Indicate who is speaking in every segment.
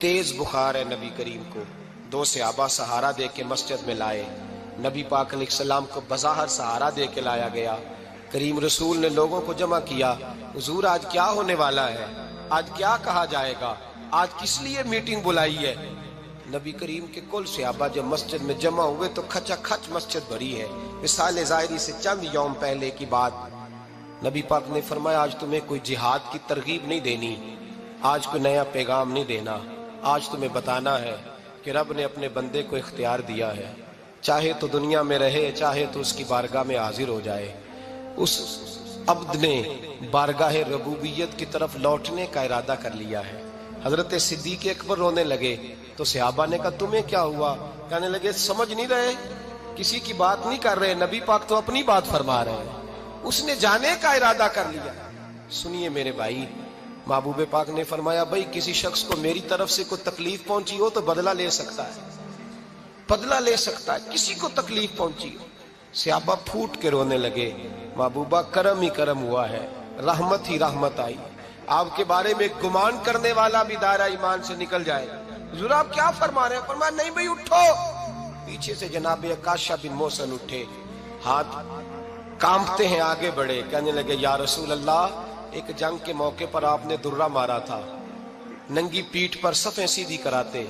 Speaker 1: तेज बुखार है नबी करीम को। दो सहाबा सहारा दे के मस्जिद में लाए। नबी पाक अलैहिस्सलाम को बज़ाहिर सहारा दे के लाया गया। करीम रसूल ने लोगों को जमा किया, हुजूर आज क्या होने वाला है, आज क्या कहा जाएगा, आज किस लिए मीटिंग बुलाई है। नबी करीम के कुल सहाबा जब मस्जिद में जमा हुए तो खचाखच मस्जिद भरी है। विसाल ज़ाहिरी से चंद यौम पहले की बात। नबी पाक ने फरमाया आज तुम्हें कोई जिहाद की तरगीब नहीं देनी, आज कोई नया पैगाम नहीं देना, आज तुम्हें बताना है कि रब ने अपने बंदे को इख्तियार दिया है, चाहे तो दुनिया में रहे चाहे तो उसकी बारगाह में हाजिर हो जाए। उस अब्द ने बारगाह रबूबियत की तरफ लौटने का इरादा कर लिया है। हजरत सिद्दीक अकबर रोने लगे तो सहाबा ने कहा तुम्हें क्या हुआ। कहने लगे समझ नहीं रहे, किसी की बात नहीं कर रहे, नबी पाक तो अपनी बात फरमा रहे हैं, उसने जाने का इरादा कर लिया। सुनिए मेरे भाई, महबूब पाक ने फरमाया भाई किसी शख्स को मेरी तरफ से कोई तकलीफ पहुंची हो तो बदला ले सकता है, बदला ले सकता है, किसी को तकलीफ पहुंची हो। सहाबा फूट के रोने लगे, महबूबा करम ही करम हुआ है, रहमत ही रहमत आई, आपके बारे में गुमान करने वाला भी दायरा ईमान से निकल जाएगा। हुजूर आप क्या फरमा रहे हैं। फरमाया नहीं भाई उठो। पीछे से जनाब अकाशा बिन मोहसन उठे, हाथ कांपते हैं आगे बढ़े, कहने लगे या रसूल अल्लाह एक जंग के मौके पर आपने दुर्रा मारा था, नंगी पीठ पर सफ़ें सीधी कराते,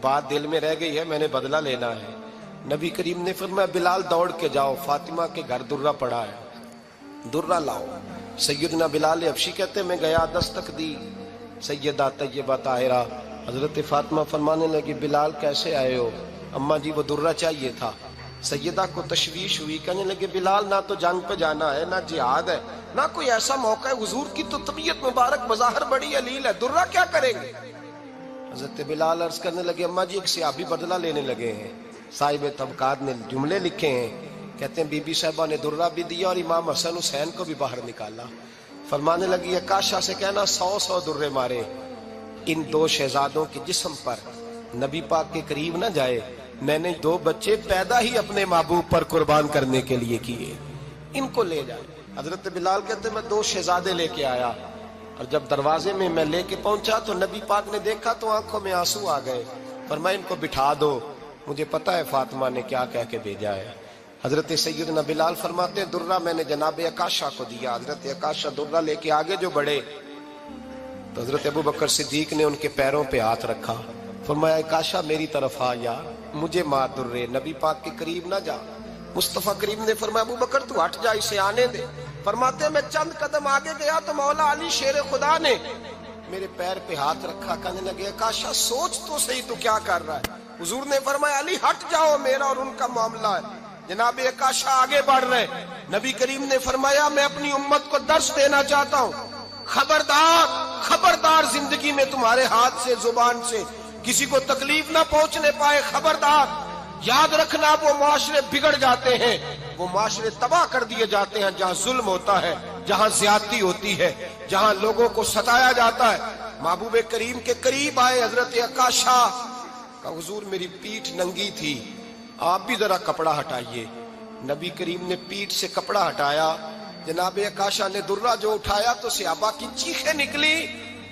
Speaker 1: बात दिल में रह गई है, मैंने बदला लेना है। नबी करीम ने फरमाया बिलाल दौड़ के जाओ, फातिमा के घर दुर्रा पड़ा है, दुर्रा लाओ। सैयदना बिलाल हबशी कहते मैं गया, दस्तक दी, सैयदा तैयबा ताहिरा हजरत फातिमा फरमाने लगी बिलाल कैसे आए हो। अम्मा जी वो दुर्रा चाहिए था। सैयदा को तशवीश हुई, कहने लगे बिलाल ना तो जंग पे जाना है, ना जिहाद है, ना कोई ऐसा मौका है, हुजूर की तो तबीयत मुबारक बज़ाहिर बड़ी अलील है, दुर्रा क्या करेंगे। हजरत बिलाल अर्ज करने लगे अम्मा जी एक सहाबी बदला लेने लगे हैं, साहिब तबकात ने जुमले लिखे हैं, कहते हैं बीबी साहिबा ने दुर्रा भी दिया और इमाम हसन हुसैन को भी बाहर निकाला। फरमाने लगी अकाशा से कहना 100 दुर्रे मारे, इन दो शहजादों के जिस्म पर नबी पाक के करीब न जाए, मैंने 2 बच्चे पैदा ही अपने महबूब पर कुर्बान करने के लिए किए, इनको ले जाए। हजरत बिलाल कहते मैं 2 शहजादे लेके आया और जब दरवाजे में मैं लेके पहुंचा तो नबी पाक ने देखा तो आंखों में आंसू आ गए। फरमाया इनको बिठा दो, मुझे पता है फातिमा ने क्या कह के भेजा है। हजरत सैयदना बिलाल फरमाते हैं दुर्रा मैंने जनाब अकाशा को दिया। हजरत अकाशा दुर्रा लेके आगे जो बढ़े तो हजरत अबू बकर सिद्दीक ने उनके पैरों पे हाथ रखा, फरमाया अकाशा मेरी तरफ आ यार, मुझे मार दुर्रे, नबी पाक के करीब ना जा। मुस्तफा करीम ने फरमाया अबू बकर तू हट जा, इसे आने दे। फरमाते मैं चंद कदम आगे गया तो मौला अली शेर खुदा ने मेरे पैर पे हाथ रखा, कहने लगे अकाशा सोच तो सही तू क्या कर रहा है। हुजूर ने फरमाया अली हट जाओ, मेरा और उनका मामला है। जनाब अकाशा आगे बढ़ रहे, नबी करीम ने फरमाया मैं अपनी उम्मत को दर्श देना चाहता हूँ, खबरदार खबरदार जिंदगी में तुम्हारे हाथ से जुबान से किसी को तकलीफ ना पहुंचने पाए, खबरदार। याद रखना वो माशरे बिगड़ जाते हैं, वो माशरे तबाह कर दिए जाते हैं जहां जुल्म होता है, जहां ज्यादती होती है, जहां लोगों को सताया जाता है। महबूब करीम के करीब आए हजरत अकाशा का, हुजूर मेरी पीठ नंगी थी, आप भी जरा कपड़ा हटाइए। नबी करीम ने पीठ से कपड़ा हटाया, जनाब अकाशा ने दुर्रा जो उठाया तो सहाबा की चीखें निकली।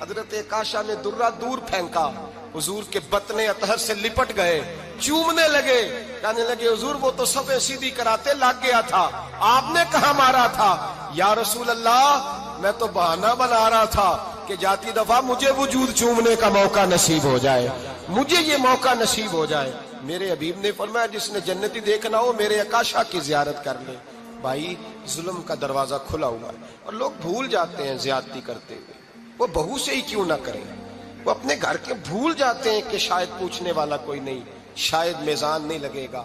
Speaker 1: हजरत अकाशा ने दुर्रा दूर फेंका, हुजूर के बतने अतहर से लिपट गए, चूमने लगे, कहने लगे हुजूर वो तो सफ़े सीधी कराते लग गया था, आपने कहा मारा था। या रसूल अल्लाह मैं तो बहाना बना रहा था कि जाती दफा मुझे वजूद चूमने का मौका नसीब हो जाए, मुझे ये मौका नसीब हो जाए। मेरे हबीब ने फरमाया जिसने जन्नती देखना हो मेरे अकाशा की जियारत कर ले। भाई जुल्म का दरवाजा खुला हुआ है और लोग भूल जाते हैं ज्यादती करते हुए, वो बहू से ही क्यों ना करें, वो अपने घर के भूल जाते हैं कि शायद पूछने वाला कोई नहीं, शायद मेज़ान नहीं लगेगा।